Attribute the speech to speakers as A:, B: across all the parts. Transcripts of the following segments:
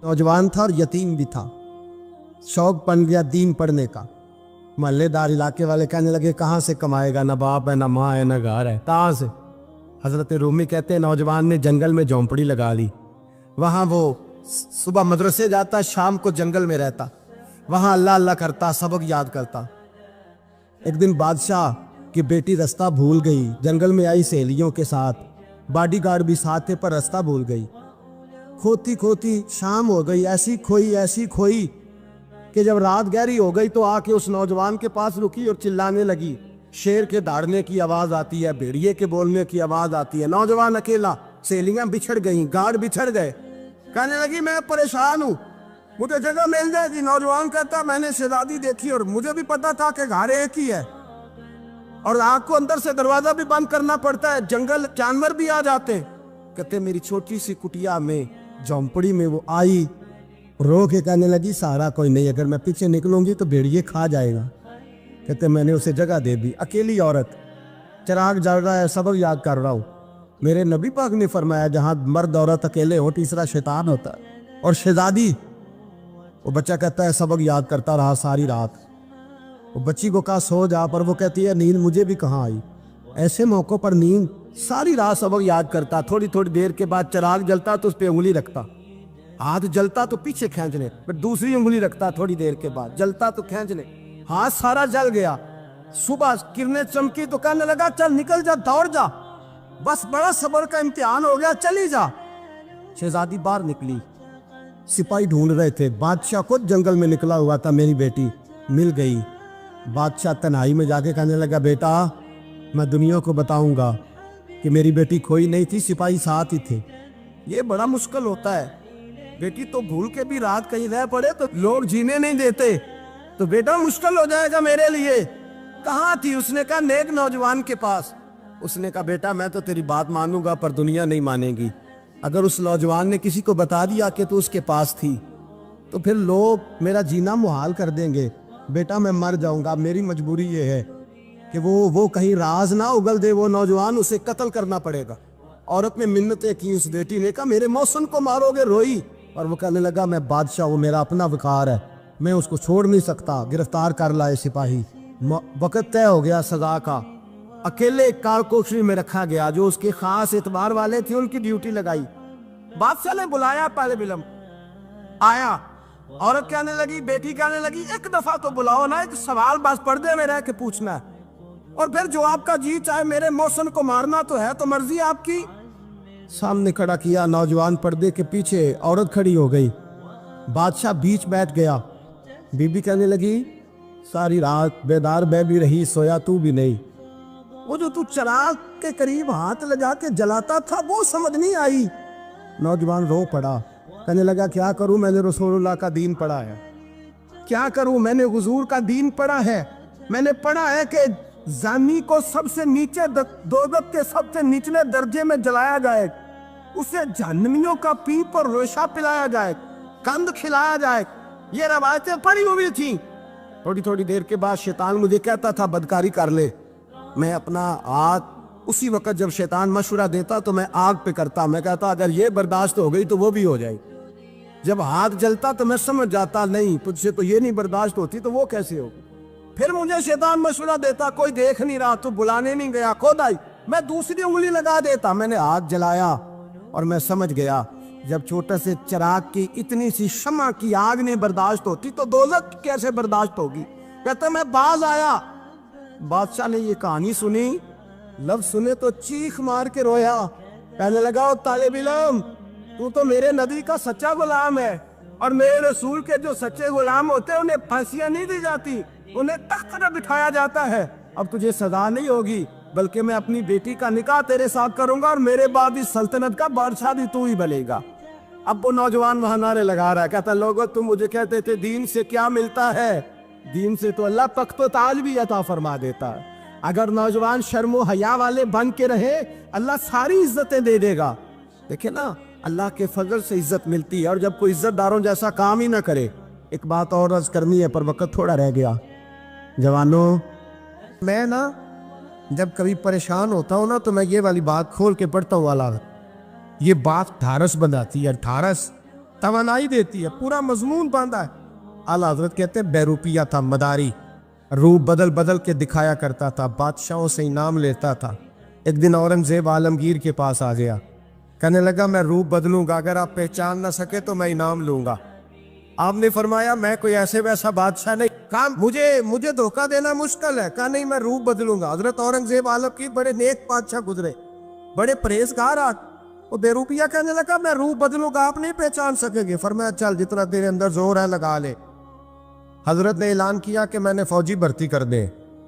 A: नौजवान था और यतीम भी था। शौक बन गया दीन पढ़ने का। महल्लेदार इलाके वाले कहने लगे कहाँ से कमाएगा, ना बाप है, ना माँ है, ना घर है, कहाँ से। हजरत रूमी कहते हैं नौजवान ने जंगल में झोंपड़ी लगा ली। वहाँ वो सुबह मदरसे जाता, शाम को जंगल में रहता, वहाँ अल्लाह अल्लाह करता, सबक याद करता। एक दिन बादशाह की बेटी रास्ता भूल गई, जंगल में आई सहेलियों के साथ, बॉडीगार्ड भी साथ थे पर रास्ता भूल गई। खोती खोती शाम हो गई, ऐसी खोई कि जब रात गहरी हो गई तो आके उस नौजवान के पास रुकी और चिल्लाने लगी। शेर के दहाड़ने की आवाज आती है, भेड़िए के बोलने की आवाज आती है। नौजवान अकेला, सहेलियां बिछड़ गई, गार्ड बिछड़ गए। कहने लगी मैं परेशान हूँ, मुझे जगह मिल जाएगी। नौजवान कहता मैंने शहजादी देखी और मुझे भी पता था कि घर एक ही है और आग को अंदर से दरवाजा भी बंद करना पड़ता है, जंगल जानवर भी आ जाते हैं। कहते मेरी छोटी सी कुटिया में, झोंपड़ी में वो आई, रो के कहने लगी सहारा कोई नहीं, अगर मैं पीछे निकलूंगी तो भेड़िए खा जाएगा। कहते मैंने उसे जगह दे दी। अकेली औरत, चिराग जल रहा है, सबक याद कर रहा हूँ। मेरे नबी पाक ने फरमाया जहाँ मर्द औरत अकेले हो तीसरा शैतान होता है। और शहजादी, वो बच्चा कहता है सबक याद करता रहा सारी रात। वो बच्ची को कहा सो जा, पर वो कहती है नींद मुझे भी कहाँ आई। ऐसे मौक़ों पर नींद, सारी रात सबक याद करता। थोड़ी थोड़ी देर के बाद चिराग जलता तो उस पर उंगली रखता, हाथ जलता तो पीछे खींचने, फिर दूसरी उंगली रखता, थोड़ी देर के बाद जलता तो खींचने, हाथ सारा जल गया। सुबह किरणें चमकी तो कहने लगा चल निकल जा, दौड़ जा, बस बड़ा सब्र का इम्तिहान हो गया, चली जा। शहजादी बाहर निकली, सिपाही ढूंढ रहे थे। बादशाह खुद जंगल में निकला हुआ था, मेरी बेटी मिल गई। बादशाह तन्हाई में जाके कहने लगा बेटा मैं दुनिया को बताऊंगा कि मेरी बेटी खोई नहीं थी, सिपाही साथ ही थे। ये बड़ा मुश्किल होता है, बेटी तो भूल के भी रात कहीं रह पड़े तो लोग जीने नहीं देते, तो बेटा मुश्किल हो जाएगा मेरे लिए। कहाँ थी? उसने कहा नेक नौजवान के पास। उसने कहा बेटा मैं तो तेरी बात मानूंगा पर दुनिया नहीं मानेगी। अगर उस नौजवान ने किसी को बता दिया कि तू उसके पास थी तो फिर लोग मेरा जीना मुहाल कर देंगे। बेटा मैं मर जाऊंगा, मेरी मजबूरी ये है कि वो कहीं राज ना उगल दे वो नौजवान, उसे कत्ल करना पड़ेगा। औरत ने मिन्नतें की, उस बेटी ने कहा मेरे मौसम को मारोगे, रोई। और वो कहने लगा मैं बादशाह, वो मेरा अपना वकार है, मैं उसको छोड़ नहीं सकता। गिरफ्तार कर लाए सिपाही। वक्त तय हो गया सजा का। अकेले कारकोशरी में रखा गया, जो उसके खास एतबार वाले थे उनकी ड्यूटी लगाई। बादशाह ने बुलाया, पहले बिलम आया। औरत कहने लगी, बेटी कहने लगी एक दफा तो बुलाओ ना, एक सवाल बस पर्दे में रह के पूछना है और फिर जो आपका जी चाहे मेरे मौसम को मारना तो है, तो मर्जी आपकी। सामने खड़ा किया, नौजवान पर्दे के पीछे, औरत खड़ी हो गई। बादशाह बीच बैठ गया। बीबी कहने लगी सारी रात बेदार मैं भी रही, सोया तू भी नहीं। वो जो तू चिराग के करीब हाथ लगा के जलाता था वो समझ नहीं आई। नौजवान रो पड़ा, कहने लगा क्या करूं, मैंने रसूलुल्लाह का दीन पढ़ा है, क्या करूं, मैंने हुजूर का दीन पढ़ा है। मैंने पढ़ा है कि जानी को सबसे नीचे दोज़ख के सबसे निचले दर्जे में जलाया जाए, उसे जहन्नमियों का पीप और रेशा पिलाया जाए, कंद खिलाया जाए। ये रवायतें पड़ी हुई थी। थोड़ी थोड़ी देर के बाद शैतान मुझे कहता था बदकारी कर ले। मैं अपना हाथ उसी वक्त जब शैतान मशवरा देता तो मैं आग पे करता। मैं कहता अगर ये बर्दाश्त हो गई तो वो भी हो जाएगी। जब हाथ जलता तो मैं समझ जाता नहीं तुझसे तो ये नहीं बर्दाश्त होती तो वो कैसे होगी। फिर मुझे शैतान मशवरा देता कोई देख नहीं रहा, तो बुलाने नहीं गया, खुद आई, मैं दूसरी उंगली लगा देता। मैंने हाथ जलाया और मैं समझ गया जब छोटे से चिराग की इतनी सी शमा की आग नहीं बर्दाश्त होती तो दोज़ख कैसे बर्दाश्त होगी। कहता मैं बाज आया। बादशाह ने ये कहानी सुनी, लफ्ज सुने तो चीख मार के रोया। कहने लगा तालिब इल्म तू तो मेरे नबी का सच्चा गुलाम है, और मेरे रसूल के जो सच्चे गुलाम होते हैं उन्हें फांसियां नहीं दी जाती, उन्हें तख्त पर बिठाया जाता है। अब तुझे सजा नहीं होगी बल्कि मैं अपनी बेटी का निकाह तेरे साथ करूंगा और मेरे बाद इस सल्तनत का बादशाह भी तू ही बनेगा। अब वो नौजवान वहां नारे लगा रहा है, कहता लोगों तुम मुझे कहते थे दीन से क्या मिलता है, दीन से तो अल्लाह तख्त व ताज भी अता फरमा देता है। अगर नौजवान शर्मो हया वाले बन के रहे अल्लाह सारी इज्जतें दे देगा। देखे ना अल्लाह के फजल से इज्जत मिलती है, और जब कोई इज्जतदारों जैसा काम ही ना करे। एक बात और अर्ज करनी है पर वक्त थोड़ा रह गया। जवानों मैं ना जब कभी परेशान होता हूँ ना तो मैं ये वाली बात खोल के पढ़ता हूँ वाला, ये बात ढारस बनाती है। ढारस توانائی دیتی ہے, پورا مضمون باندھا ہے. اعلیٰ حضرت کہتے ہیں بہروپیہ تھا, مداری, روپ بدل بدل کے دکھایا کرتا تھا, بادشاہوں سے انعام لیتا تھا. ایک دن اورنگزیب عالمگیر کے پاس آ گیا, کہنے لگا میں روپ بدلوں گا, اگر آپ پہچان نہ سکے تو میں انعام لوں گا. آپ نے فرمایا میں کوئی ایسے ویسا بادشاہ نہیں, کہا مجھے دھوکہ دینا مشکل ہے. کہا نہیں میں روپ بدلوں گا. حضرت اورنگزیب عالمگیر بڑے نیک بادشاہ گزرے, بڑے پرہیزگار. وہ بہروپیہ کہنے لگا میں روپ بدلوں گا, آپ نہیں پہچان سکیں گے. فرمایا چل جتنا تیرے اندر زور ہے لگا لے. حضرت نے اعلان کیا کہ میں نے فوجی بھرتی کر دیں,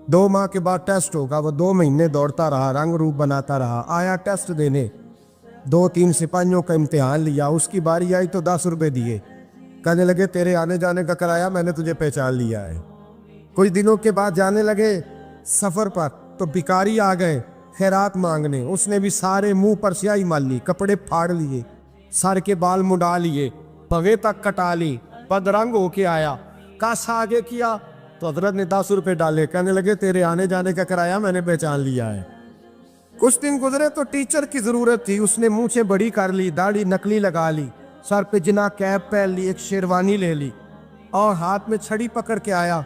A: 2 ماہ کے بعد ٹیسٹ ہوگا. وہ 2 مہینے دوڑتا رہا, رنگ روپ بناتا رہا, آیا ٹیسٹ دینے, 2-3 سپاہیوں کا امتحان لیا. اس کی باری آئی تو 10 روپے دیے, کہنے لگے تیرے آنے جانے کا کرایہ میں نے تجھے پہچان لیا ہے. کچھ دنوں کے بعد جانے لگے سفر پر, تو بھکاری آ گئے خیرات مانگنے. اس نے بھی سارے منہ پر سیاہی مال لی, کپڑے پھاڑ لیے, سر کے بال مڈا لیے, پگے تک کٹا لی, بدرنگ ہو کے آیا. کاسا آگے کیا تو حضرت نے 10 روپے ڈالے, کہنے لگے تیرے آنے جانے کا کرایہ میں نے پہچان لیا ہے. کچھ دن گزرے تو ٹیچر کی ضرورت تھی. اس نے مونچھیں بڑی کر لی, داڑھی نکلی لگا لی, سر پہ جنا کیپ پہن لی, ایک شیروانی لے لی اور ہاتھ میں چھڑی پکڑ کے آیا.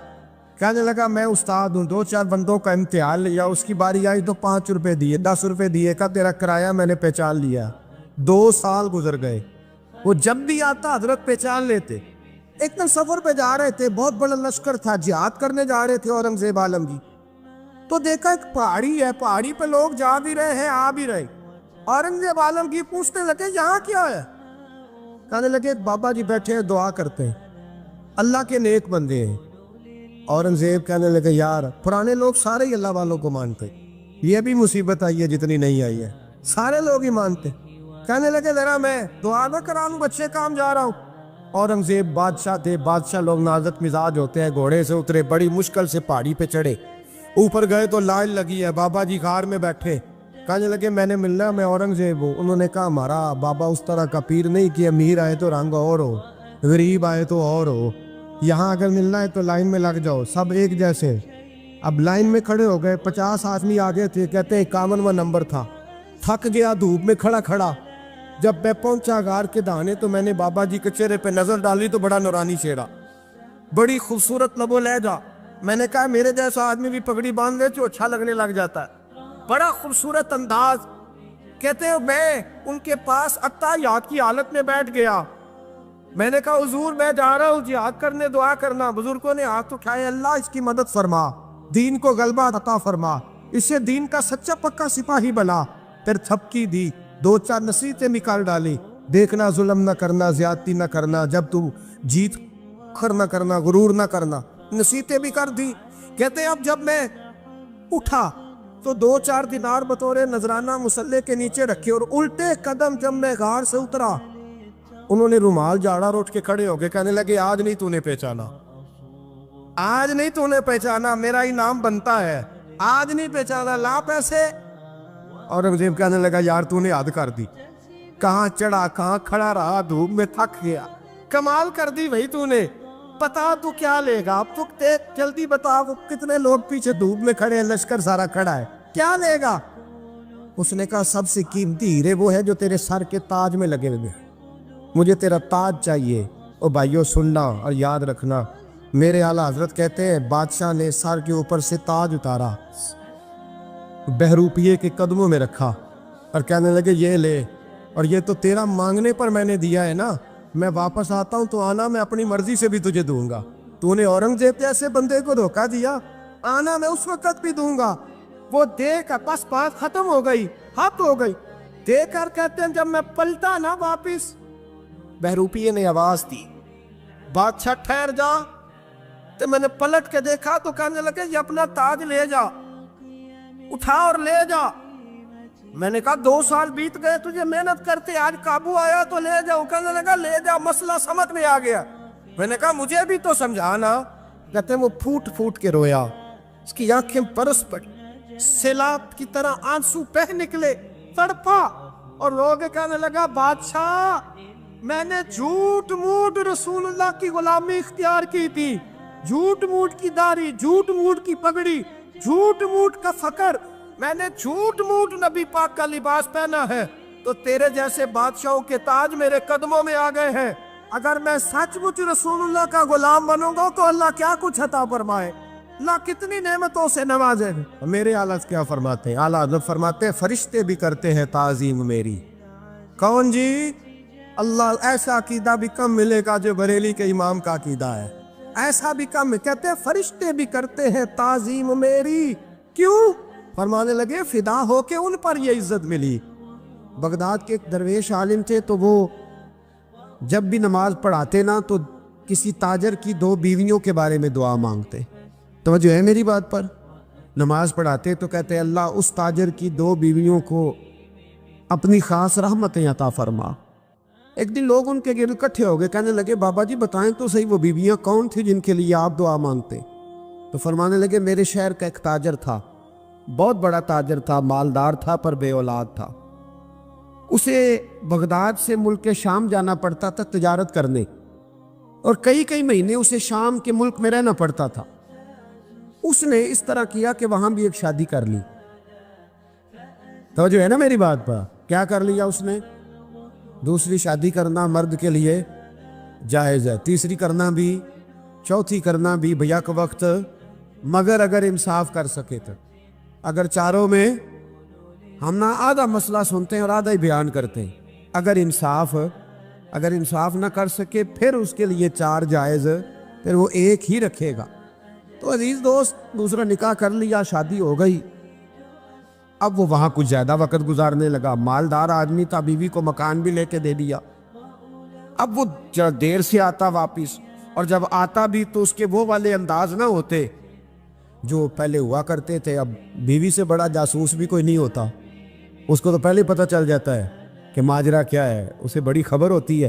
A: کہنے لگا میں استاد ہوں, 2-4 بندوں کا امتحان لیا. اس کی باری آئی تو 5 روپے دیے, 10 روپے دیے, کہا تیرا کرایہ میں نے پہچان لیا. 2 سال گزر گئے. وہ جب بھی آتا حضرت پہچان لیتے. ایک دن سفر پہ جا رہے تھے, بہت بڑا لشکر تھا, جہاد کرنے جا رہے تھے اورنگزیب عالمگیر. تو دیکھا ایک پہاڑی ہے, پہاڑی پہ لوگ جا بھی رہے ہیں آ بھی رہے. اورنگزیب عالمگیر پوچھنے لگے یہاں کیا ہے؟ کہنے لگے بابا جی بیٹھے ہیں دعا کرتے ہیں, اللہ کے نیک بندے ہیں. اورنگزیب کہنے لگے یار پرانے لوگ سارے ہی اللہ والوں کو مانتے, یہ بھی مصیبت آئی ہے جتنی نہیں آئی ہے, سارے لوگ ہی مانتے. کہنے لگے ذرا میں دعا نہ کرا لوں, بچے کام جا رہا ہوں. اورنگزیب بادشاہ تھے, بادشاہ لوگ نازک مزاج ہوتے ہیں. گھوڑے سے اترے, بڑی مشکل سے پہاڑی پہ چڑھے, اوپر گئے تو لائن لگی ہے. بابا جی غار میں بیٹھے, کہنے لگے میں نے ملنا, میں اورنگزیب ہوں. انہوں نے کہا ہمارا بابا اس طرح کا پیر نہیں کہ امیر آئے تو رنگ اور ہو, غریب آئے تو اور ہو. یہاں اگر ملنا ہے تو لائن میں لگ جاؤ, سب ایک جیسے. اب لائن میں کھڑے ہو گئے, 50 آدمی آگے تھے. کہتے ہیں 51واں نمبر تھا. تھک گیا دھوپ میں کھڑا کھڑا. جب میں پہنچا غار کے دہانے تو میں نے بابا جی کے چہرے پہ نظر ڈالی تو بڑا نورانی چہرہ, بڑی خوبصورت لب و لہجہ. میں نے کہا میرے جیسا آدمی بھی پگڑی باندھ لے تو اچھا لگنے لگ جاتا ہے, بڑا خوبصورت انداز. کہتے ہیں میں ان کے پاس اتحیات کی حالت میں بیٹھ گیا. میں نے کہا حضور میں جا رہا ہوں جہاد کرنے, دعا کرنا. بزرگوں نے ہاتھ اٹھائے, اللہ اس کی مدد فرما, دین کو غلبہ عطا فرما, اسے دین کا سچا پکا سپاہی بنا. پھر تھپکی دی, 2-4 نصیحتیں نکال ڈالی. دیکھنا ظلم نہ کرنا, زیادتی نہ کرنا, جب تم جیت کر نہ کرنا, غرور نہ کرنا, نصیحتیں بھی کر دی. کہتے ہیں اب جب میں اٹھا تو 2-4 دینار بطور نذرانہ مسلح کے نیچے رکھے, اور الٹے قدم جب میں غار سے اترا انہوں نے رومال جھاڑا اور اٹھ کے کھڑے ہو گئے. کہنے لگے آج نہیں تو نے پہچانا, آج نہیں تو نے پہچانا, میرا انعام بنتا ہے, آج نہیں پہچانا, لا پیسے. اورنگزیب کہنے لگا یار تو نے حد کر دی, کہاں چڑھا کہاں کھڑا رہا, دھوپ میں تھک گیا, کمال کر دی بھائی تو نے. پتا تو کیا لے گا, اب تو دیکھ جلدی بتا, وہ کتنے لوگ پیچھے دھوپ میں کھڑے ہیں, لشکر سارا کھڑا ہے, کیا لے گا؟ اس نے کہا سب سے قیمتی ہیرے وہ ہے جو تیرے سر کے تاج میں لگے ہوئے, مجھے تیرا تاج چاہیے. او بھائیو سننا اور یاد رکھنا, میرے اعلیٰ حضرت کہتے ہیں بادشاہ نے سر کے اوپر سے تاج اتارا, بہروپیے کے قدموں میں رکھا اور کہنے لگے یہ لے, اور یہ تو تیرا مانگنے پر میں نے دیا ہے نا, میں واپس آتا ہوں تو آنا میں اپنی مرضی سے بھی تجھے دوں گا. تو نے اورنگزیب جیسے بندے کو دھوکہ دیا, آنا میں اس وقت بھی دوں گا. وہ دے کر بس بات ختم ہو گئی, حد ہو گئی. دے کر کہتے ہیں جب میں پلٹا نا واپس, بہروپیے نے آواز دی بادشاہ ٹھہر جا. تو میں نے پلٹ کے دیکھا تو کہنے لگے یہ اپنا تاج لے جا, اٹھا اور لے جا. میں نے کہا 2 سال بیت گئے تجھے محنت کرتے, آج قابو آیا تو لے جاؤ. کہنے لگا لے جا, مسئلہ سمجھ میں آ گیا. میں نے کہا مجھے بھی تو سمجھانا. کہتے ہیں وہ پھوٹ پھوٹ کے رویا, اس کی آنکھیں برس پڑی, سیلاب کی طرح آنسو بہہ نکلے, تڑپا اور رو کے کہنے لگا بادشاہ میں نے جھوٹ موٹ رسول اللہ کی غلامی اختیار کی تھی, جھوٹ موٹ کی داڑھی, جھوٹ موٹ کی پگڑی, جھوٹ موٹ کا فقر, میں نے جھوٹ موٹ نبی پاک کا لباس پہنا ہے, تو تیرے جیسے بادشاہوں کے تاج میرے قدموں میں آ گئے ہیں. अगर मैं सचमुच रसूलुल्लाह का गुलाम बनूंगा तो अल्लाह क्या कुछ अता फरमाए, अल्लाह कितनी नेमतों से नवाजे। मेरे आला क्या फरमाते हैं, आला हज़रत फरमाते हैं फरिश्ते भी करते हैं ताज़ीम मेरी। कौन जी? अल्लाह। ऐसा अकीदा भी कम मिलेगा जो बरेली के इमाम का अकीदा है, ऐसा भी कम। कहते हैं फरिश्ते भी करते हैं ताज़ीम मेरी। क्यों? फरमाने लगे फिदा हो के उन पर ये इज्जत मिली। बगदाद के एक दरवेश आलिम थे, तो वो जब भी नमाज पढ़ाते ना तो किसी ताजर की 2 बीवियों के बारे में दुआ मांगते। तो जो है मेरी बात पर, नमाज पढ़ाते तो कहते अल्लाह उस ताजर की 2 बीवियों को अपनी खास रहमतें अता फरमा। एक दिन लोग उनके गिर्द इकट्ठे हो गए, कहने लगे बाबा जी बताएं तो सही वो बीवियां कौन थी जिनके लिए आप दुआ मांगते। तो फरमाने लगे मेरे शहर का एक ताजर था, बहुत बड़ा ताजर था, मालदार था पर बे औलाद था। उसे बगदाद से मुल्क शाम जाना पड़ता था तिजारत करने, और कई कई महीने उसे शाम के मुल्क में रहना पड़ता था। उसने इस तरह किया कि वहां भी एक शादी कर ली। तो जो है ना मेरी बात पर, क्या कर लिया उसने? दूसरी शादी करना मर्द के लिए जायज़ है, तीसरी करना भी, चौथी करना भी भैया के वक्त, मगर अगर इंसाफ कर सके तो। अगर चारों में हम ना आधा मसला सुनते हैं और आधा ही बयान करते हैं, अगर इंसाफ ना कर सके फिर उसके लिए 4 जायज़, फिर वो एक ही रखेगा। तो अजीज दोस्त, दूसरा निकाह कर लिया, शादी हो गई। अब वो वहाँ कुछ ज़्यादा वक्त गुजारने लगा, मालदार आदमी था, बीवी को मकान भी लेके दे दिया। अब वो जरा देर से आता वापिस, और जब आता भी तो उसके वो वाले अंदाज ना होते जो पहले हुआ करते थे। अब बीवी से बड़ा जासूस भी कोई नहीं होता, उसको तो पहले पता चल जाता है कि माजरा क्या है, उसे बड़ी खबर होती है।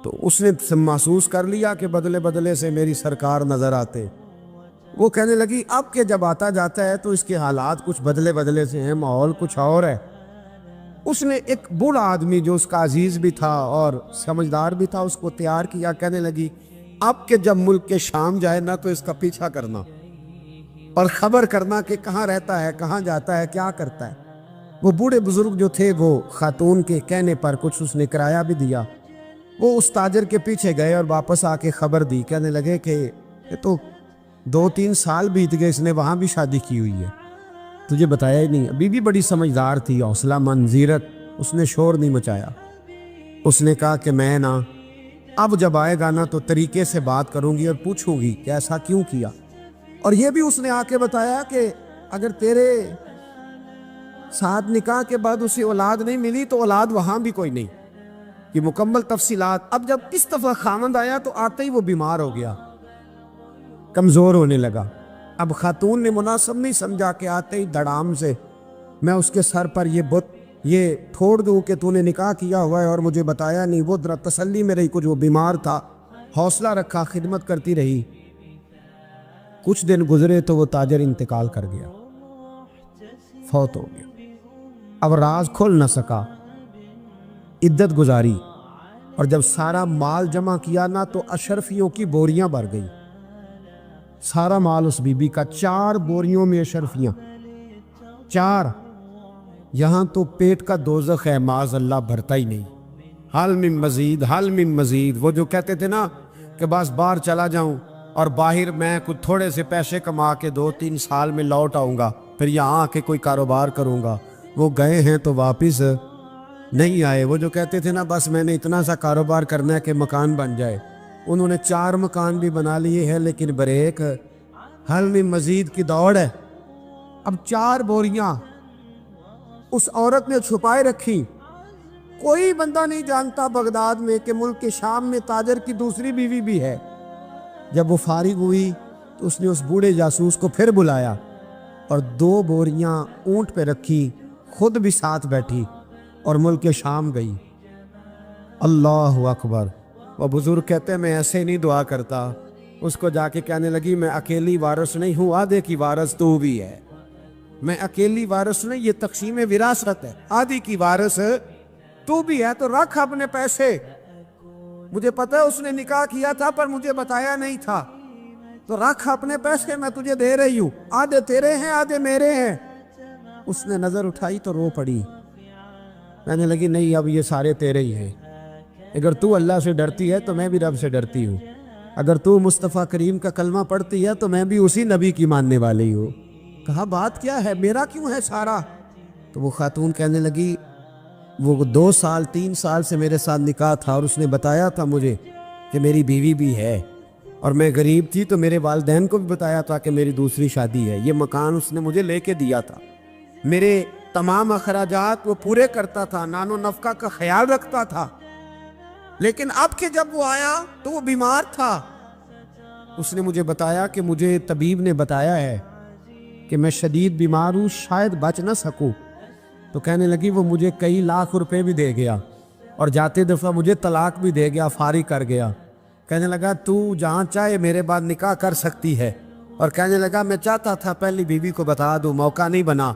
A: तो उसने महसूस कर लिया कि बदले बदले से मेरी सरकार नज़र आते। वो कहने लगी अब के जब आता जाता है तो इसके हालात कुछ बदले बदले से हैं, माहौल कुछ और है। उसने एक बूढ़ा आदमी जो उसका अजीज़ भी था और समझदार भी था उसको तैयार किया। कहने लगी अब के जब मुल्क के शाम जाए ना तो इसका पीछा करना और ख़बर करना कि कहाँ रहता है, कहाँ जाता है, क्या करता है। वो बूढ़े बुजुर्ग जो थे वो खातून के कहने पर कुछ उसने किराया भी दिया। वो उस ताजर के पीछे गए और वापस आके खबर दी। कहने लगे कि ये तो 2-3 साल बीत गए, इसने वहाँ भी शादी की हुई है, तुझे बताया ही नहीं। बीवी बड़ी समझदार थी, हौसला मंद, ज़ीरत, उसने शोर नहीं मचाया। उसने कहा कि मैं ना अब जब आएगा ना तो तरीके से बात करूँगी और पूछूंगी कि ऐसा क्यों किया। और ये भी उसने आके बताया कि अगर तेरे साथ निकाह के बाद उसे औलाद नहीं मिली तो औलाद वहाँ भी कोई नहीं, कि मुकम्मल तफसीलात। अब जब इस दफ़ा खामद आया तो आते ही वो बीमार हो गया, कमज़ोर होने लगा। अब खातून ने मुनासिब नहीं समझा कि आते ही धड़ाम से मैं उसके सर पर ये ठोड़ दूँ कि तूने निकाह किया हुआ है और मुझे बताया नहीं। वो जरा तसल्ली में रही, कुछ वो बीमार था, हौसला रखा, खिदमत करती रही। कुछ दिन गुजरे तो वो ताजर इंतकाल कर गया, फौत हो गया। अब राज खोल न सका, इद्दत गुजारी, और जब सारा माल जमा किया ना तो अशरफियों की बोरियां भर गई। सारा माल उस बीबी का, 4 बोरियों में अशरफियां, 4। यहाँ तो पेट का दोज़ख है, माज़ अल्लाह, भरता ही नहीं। हाल मिन मजीद, हाल मिन मजीद। वो जो कहते थे ना कि बस बाहर चला जाऊं और बाहर मैं कुछ थोड़े से पैसे कमा के 2-3 साल में लौट आऊँगा, फिर यहाँ आके कोई कारोबार करूँगा, वो गए हैं तो वापस नहीं आए। वो जो कहते थे ना बस मैंने इतना सा कारोबार करना है कि मकान बन जाए, उन्होंने 4 मकान भी बना लिए हैं, लेकिन ब्रेक हल में मजीद की दौड़ है। अब 4 बोरियां उस औरत ने छुपाए रखी। कोई बंदा नहीं जानता बगदाद में कि मुल्क के शाम में ताजर की दूसरी बीवी भी है। जब वो फारिग हुई तो उसने उस बूढ़े जासूस को फिर बुलाया और 2 बोरियां ऊंट पे रखी, खुद भी साथ बैठी और मुल्क के शाम गई। अल्लाह अकबर। वो बुजुर्ग कहते हैं मैं ऐसे नहीं दुआ करता। उसको जाके कहने लगी मैं अकेली वारिस नहीं हूँ, आधे की वारिस तू भी है। मैं अकेली वारिस नहीं, ये तक़सीम विरासत है, आधी की वारिस तू भी है। तो रख अपने पैसे, मुझे पता है उसने निकाह किया था पर मुझे बताया नहीं था, तो रख अपने पैसे, मैं तुझे दे रही हूँ, आधे तेरे हैं आधे मेरे हैं। उसने नजर उठाई तो रो पड़ी, कहने लगी नहीं अब ये सारे तेरे ही हैं, اگر تو اللہ سے ڈرتی ہے تو میں بھی رب سے ڈرتی ہوں، اگر تو مصطفیٰ کریم کا کلمہ پڑھتی ہے تو میں بھی اسی نبی کی ماننے والی ہوں۔ کہا بات کیا ہے، میرا کیوں ہے سارا؟ تو وہ خاتون کہنے لگی وہ 2 سال 3 سال سے میرے ساتھ نکاح تھا اور اس نے بتایا تھا مجھے کہ میری بیوی بھی ہے، اور میں غریب تھی تو میرے والدین کو بھی بتایا تھا کہ میری دوسری شادی ہے۔ یہ مکان اس نے مجھے لے کے دیا تھا، میرے تمام اخراجات وہ پورے کرتا تھا، نان و نفقہ کا خیال رکھتا تھا، لیکن اب کہ جب وہ آیا تو وہ بیمار تھا۔ اس نے مجھے بتایا کہ مجھے طبیب نے بتایا ہے کہ میں شدید بیمار ہوں، شاید بچ نہ سکوں۔ تو کہنے لگی وہ مجھے کئی لاکھ روپے بھی دے گیا اور جاتے دفعہ مجھے طلاق بھی دے گیا، فارغ کر گیا۔ کہنے لگا تو جہاں چاہے میرے بعد نکاح کر سکتی ہے، اور کہنے لگا میں چاہتا تھا پہلی بیوی کو بتا دوں، موقع نہیں بنا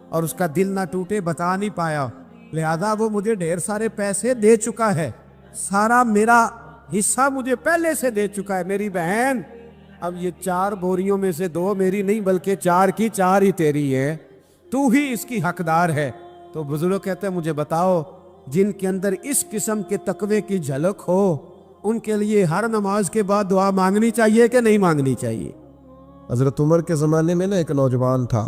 A: اور اس کا دل نہ ٹوٹے، بتا نہیں پایا، لہذا وہ مجھے ڈھیر سارے پیسے دے چکا ہے، سارا میرا حصہ مجھے پہلے سے دے چکا ہے۔ میری بہن اب یہ 4 بوریوں میں سے 2 میری نہیں بلکہ 4 کی 4 ہی تیری ہے، تو ہی اس کی حقدار ہے۔ تو بزرگ کہتے ہیں مجھے بتاؤ جن کے اندر اس قسم کے تقوی کی جھلک ہو ان کے لیے ہر نماز کے بعد دعا مانگنی چاہیے کہ نہیں مانگنی چاہیے؟ حضرت عمر کے زمانے میں ایک نوجوان تھا،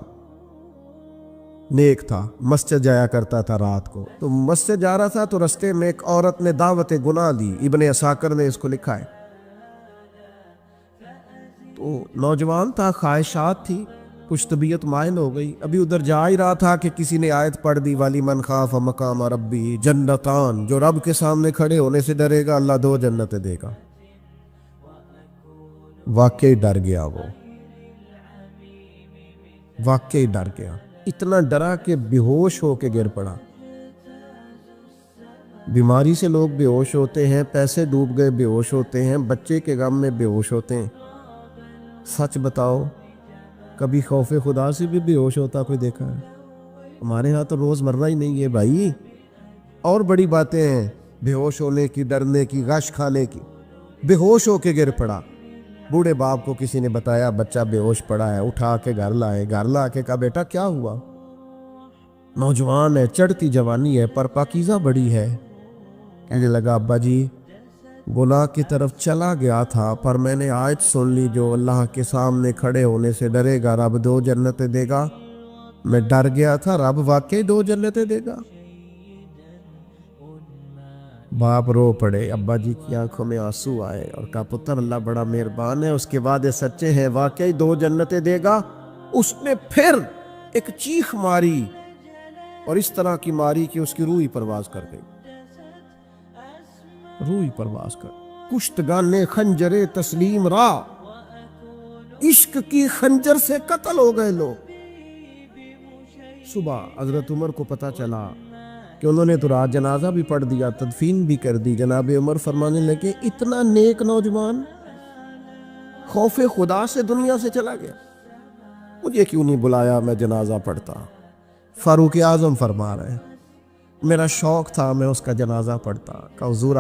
A: نیک تھا، مسجد جایا کرتا تھا رات کو۔ تو مسجد جا رہا تھا تو رستے میں ایک عورت نے دعوت گناہ دی، ابن عساکر نے اس کو لکھا ہے۔ تو نوجوان تھا، خواہشات تھی، کچھ طبیعت مائل ہو گئی، ابھی ادھر جا ہی رہا تھا کہ کسی نے آیت پڑھ دی والی من خاف مقام ربی جنتان، جو رب کے سامنے کھڑے ہونے سے ڈرے گا اللہ 2 جنتیں دے گا۔ واقعی ڈر گیا، وہ واقعی ڈر گیا، اتنا ڈرا کہ بے ہوش ہو کے گر پڑا۔ بیماری سے لوگ بے ہوش ہوتے ہیں، پیسے ڈوب گئے بے ہوش ہوتے ہیں، بچے کے غم میں بے ہوش ہوتے ہیں۔ سچ بتاؤ کبھی خوف خدا سے بھی بے ہوش ہوتا کوئی دیکھا ہے؟ ہمارے ہاں تو روز مرہ ہی نہیں ہے بھائی، اور بڑی باتیں ہیں بے ہوش ہونے کی، ڈرنے کی، غش کھانے کی۔ بے ہوش ہو کے گر پڑا، بوڑھے باپ کو کسی نے بتایا بچہ بے ہوش پڑا ہے، اٹھا کے گھر لائے، گھر لا کے کہا بیٹا کیا ہوا؟ نوجوان ہے، چڑھتی جوانی ہے پر پاکیزہ بڑی ہے۔ کہنے لگا ابا جی گناہ کی طرف چلا گیا تھا پر میں نے آیت سن لی جو اللہ کے سامنے کھڑے ہونے سے ڈرے گا رب 2 جنتیں دے گا، میں ڈر گیا تھا، رب واقعی 2 جنتیں دے گا۔ باپ رو پڑے، ابا جی کی آنکھوں میں آنسو آئے اور کہا پتر اللہ بڑا مہربان ہے، اس کے وعدے سچے ہیں، واقعی 2 جنتیں دے گا۔ اس نے پھر ایک چیخ ماری اور اس طرح کی ماری کہ اس کی روح ہی پرواز کر گئی، روح ہی پرواز کر۔ کشتگان خنجر تسلیم را، عشق کی خنجر سے قتل ہو گئے لوگ۔ صبح حضرت عمر کو پتہ چلا کہ انہوں نے تو رات جنازہ بھی پڑھ دیا، تدفین بھی کر دی۔ جناب عمر فرمانے لگے اتنا نیک نوجوان خوف خدا سے دنیا سے چلا گیا، مجھے کیوں نہیں بلایا میں جنازہ پڑھتا؟ فاروق اعظم فرما رہے ہیں میرا شوق تھا میں اس کا جنازہ پڑھتا۔ کہ حضور